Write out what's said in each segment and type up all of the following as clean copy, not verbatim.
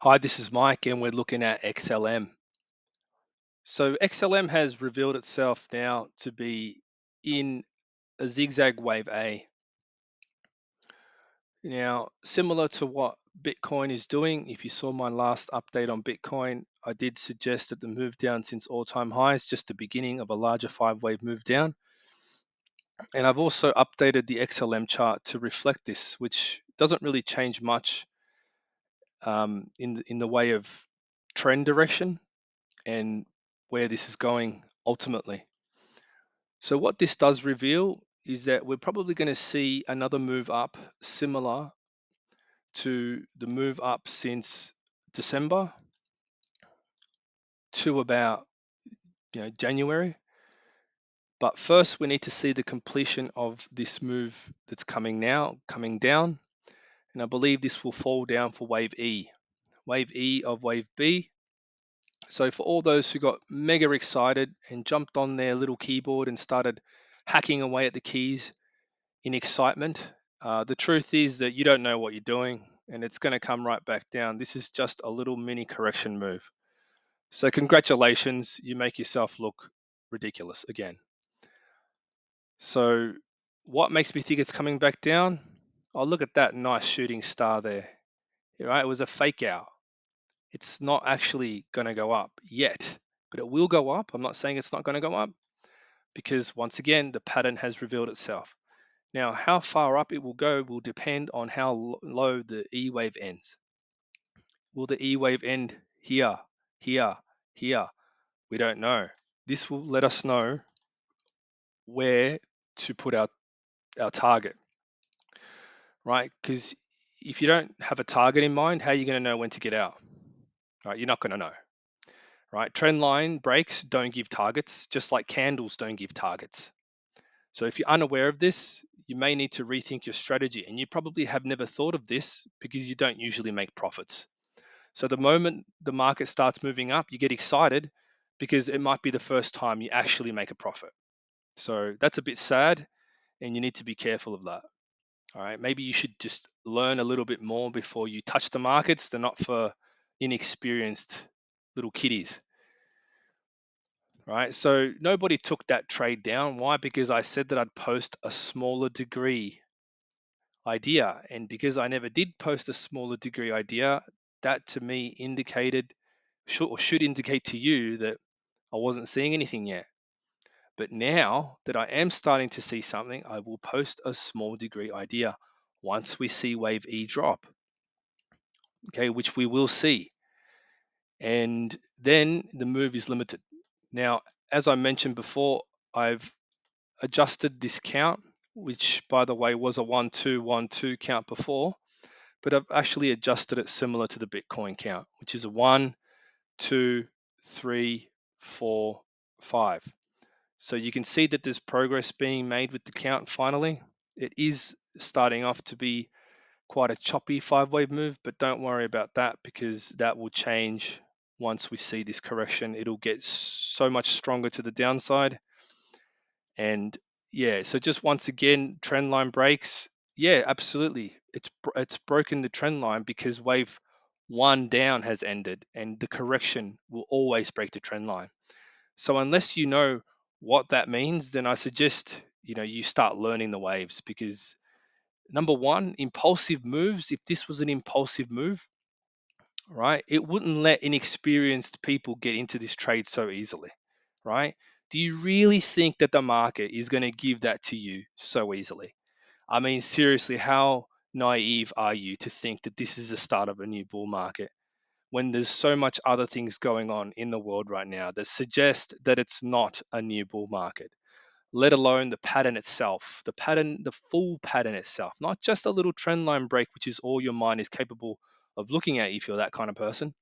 Hi, this is Mike, and we're looking at XLM. So, XLM has revealed itself now to be in a zigzag wave A. Now, similar to what Bitcoin is doing, if you saw my last update on Bitcoin, I did suggest that the move down since all time highs, just the beginning of a larger 5 wave move down. And I've also updated the XLM chart to reflect this, which doesn't really change much in the way of trend direction and where this is going ultimately. So, what this does reveal is that we're probably going to see another move up similar to the move up since December to about January. But first, we need to see the completion of this move that's coming now, coming down. And I believe this will fall down for wave E of wave B. So, for all those who got mega excited and jumped on their little keyboard and started hacking away at the keys in excitement, the truth is that you don't know what you're doing and it's going to come right back down. This is just a little mini correction move. So, congratulations, you make yourself look ridiculous again. So, what makes me think it's coming back down? Oh, look at that nice shooting star there. Right? It was a fake out. It's not actually going to go up yet, but it will go up. I'm not saying it's not going to go up because, once again, the pattern has revealed itself. Now, how far up it will go will depend on how low the E wave ends. Will the E wave end here, here, here? We don't know. This will let us know where to put our target, right? Because if you don't have a target in mind, how are you going to know when to get out? Right? You're not going to know. Right? Trend line breaks don't give targets, just like candles don't give targets. So if you're unaware of this, you may need to rethink your strategy. And you probably have never thought of this because you don't usually make profits. So the moment the market starts moving up, you get excited because it might be the first time you actually make a profit. So that's a bit sad and you need to be careful of that. All right. Maybe you should just learn a little bit more before you touch the markets. They're not for inexperienced little kiddies. Right. So nobody took that trade down. Why? Because I said that I'd post a smaller degree idea. And because I never did post a smaller degree idea, that to me indicated should indicate to you that I wasn't seeing anything yet. But now that I am starting to see something, I will post a small degree idea once we see wave E drop, okay, which we will see. And then the move is limited. Now, as I mentioned before, I've adjusted this count, which by the way was a 1-2-1-2 count before, but I've actually adjusted it similar to the Bitcoin count, which is a 1, 2, 3, 4, 5. So you can see that there's progress being made with the count finally. It is starting off to be quite a choppy 5 wave move, but don't worry about that because that will change once we see this correction. It'll get so much stronger to the downside. And yeah, so just once again, trend line breaks. Yeah, absolutely. It's broken the trend line because wave one down has ended and the correction will always break the trend line. So unless you know what that means, then I suggest you start learning the waves because number one, impulsive moves. If this was an impulsive move, right, it wouldn't let inexperienced people get into this trade so easily, right? Do you really think that the market is going to give that to you so easily? I mean, seriously, how naive are you to think that this is the start of a new bull market when there's so much other things going on in the world right now that suggest that it's not a new bull market, let alone the pattern itself, the full pattern itself, not just a little trend line break, which is all your mind is capable of looking at if you're that kind of person,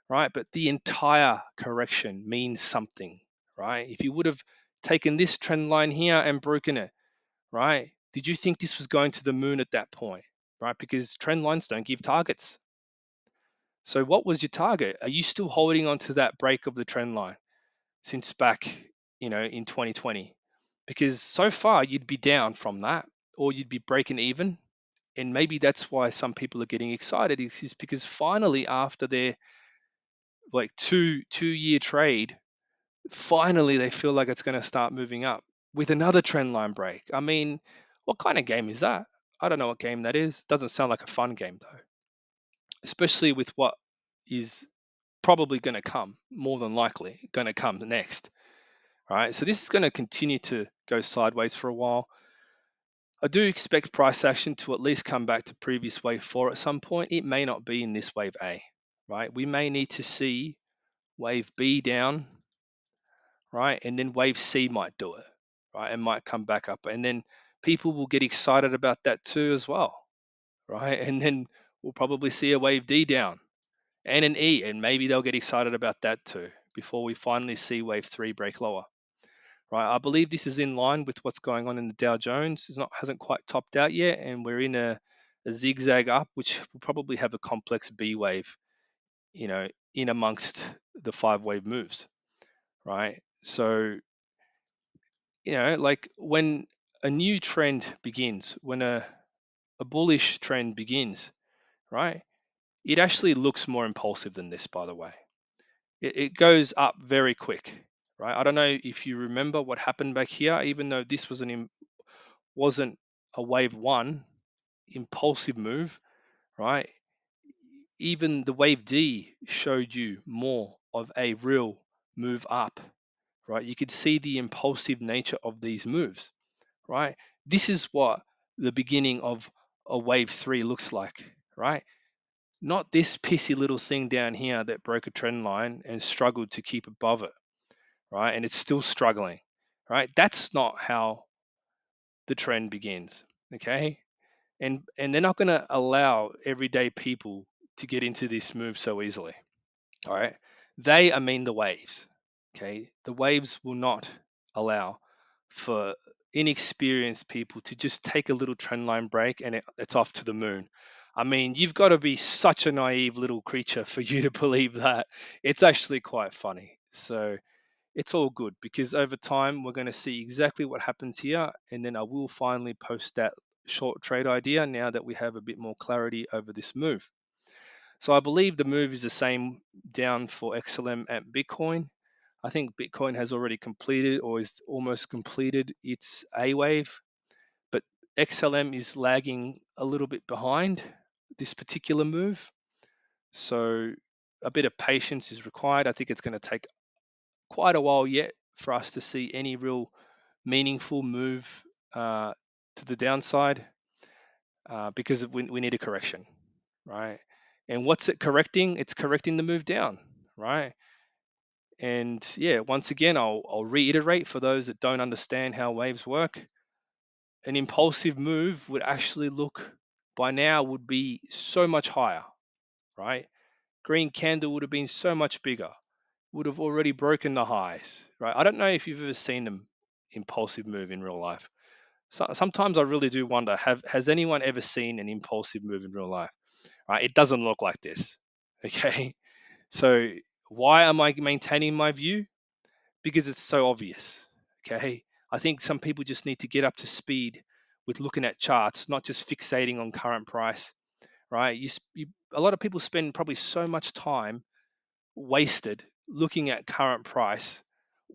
right? But the entire correction means something, right? If you would have taken this trend line here and broken it, right? Did you think this was going to the moon at that point, right? Because trend lines don't give targets. So what was your target? Are you still holding on to that break of the trend line since back, in 2020? Because so far you'd be down from that or you'd be breaking even And maybe that's why some people are getting excited is because finally, after their like two-year trade, finally they feel like it's going to start moving up with another trend line break. I mean, what kind of game is that? I don't know what game that is. Doesn't sound like a fun game though, especially with what is probably going to come, more than likely going to come next. All right, so this is going to continue to go sideways for a while. I do expect price action to at least come back to previous wave 4 at some point. It may not be in this wave A, right? We may need to see wave B down, right? And then wave C might do it, right? And might come back up. And then people will get excited about that too as well, right? And then we'll probably see a wave D down and an E, and maybe they'll get excited about that too before we finally see wave 3 break lower. Right, I believe this is in line with what's going on in the Dow Jones. It's not hasn't quite topped out yet, and we're in a zigzag up, which will probably have a complex B wave, you know, in amongst the 5 wave moves, right? So, like when a new trend begins, when a bullish trend begins, right? It actually looks more impulsive than this, by the way. It goes up very quick, right? I don't know if you remember what happened back here, even though this wasn't a wave 1 impulsive move, right? Even the wave D showed you more of a real move up, right? You could see the impulsive nature of these moves, right? This is what the beginning of a wave 3 looks like, right? Not this pissy little thing down here that broke a trend line and struggled to keep above it, right? And it's still struggling, right? That's not how the trend begins, okay? And they're not going to allow everyday people to get into this move so easily. All right, I mean the waves. Okay, the waves will not allow for inexperienced people to just take a little trend line break and it's off to the moon. I mean, you've got to be such a naive little creature for you to believe that. It's actually quite funny. So it's all good because over time we're going to see exactly what happens here, and then I will finally post that short trade idea now that we have a bit more clarity over this move. So I believe the move is the same down for XLM at Bitcoin. I think Bitcoin has already completed or is almost completed its A wave, but XLM is lagging a little bit behind this particular move. So a bit of patience is required. I think it's going to take quite a while yet for us to see any real meaningful move uh, to the downside because we need a correction, right? And what's it correcting? It's correcting the move down, right? And yeah, once again, I'll reiterate for those that don't understand how waves work. An impulsive move would actually look by now would be so much higher, right? Green candle would have been so much bigger, would have already broken the highs, right? I don't know if you've ever seen them impulsive move in real life. So, sometimes I really do wonder, has anyone ever seen an impulsive move in real life? Right? It doesn't look like this. Okay. So why am I maintaining my view? Because it's so obvious. Okay. I think some people just need to get up to speed with looking at charts, not just fixating on current price, right? A lot of people spend probably so much time wasted looking at current price,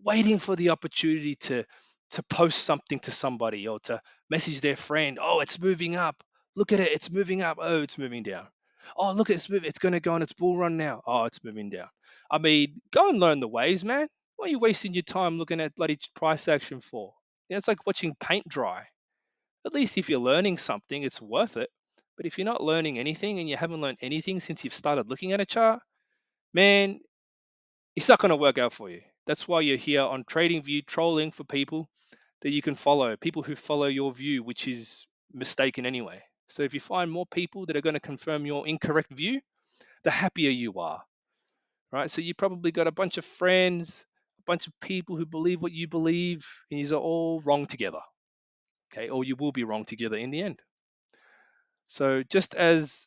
waiting for the opportunity to post something to somebody or to message their friend. Oh, it's moving up. Look at it. It's moving up. Oh, it's moving down. Oh, look, it's moving. It's going to go on its bull run now. Oh, it's moving down. I mean, go and learn the waves, man. What are you wasting your time looking at bloody price action for? It's like watching paint dry. At least if you're learning something, it's worth it. But if you're not learning anything and you haven't learned anything since you've started looking at a chart, man, it's not going to work out for you. That's why you're here on TradingView trolling for people that you can follow, people who follow your view, which is mistaken anyway. So if you find more people that are going to confirm your incorrect view, the happier you are, right? So you probably got a bunch of friends, a bunch of people who believe what you believe, and you're all wrong together, okay? Or you will be wrong together in the end. So just as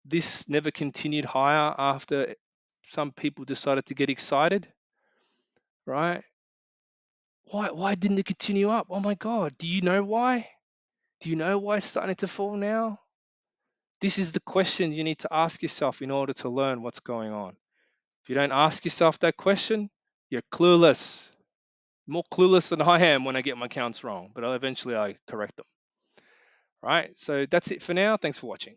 this never continued higher after some people decided to get excited, right? Why didn't it continue up? Oh my God, do you know why? Do you know why it's starting to fall now? This is the question you need to ask yourself in order to learn what's going on. If you don't ask yourself that question, you're clueless. More clueless than I am when I get my counts wrong, but eventually I correct them. Right? So that's it for now. Thanks for watching.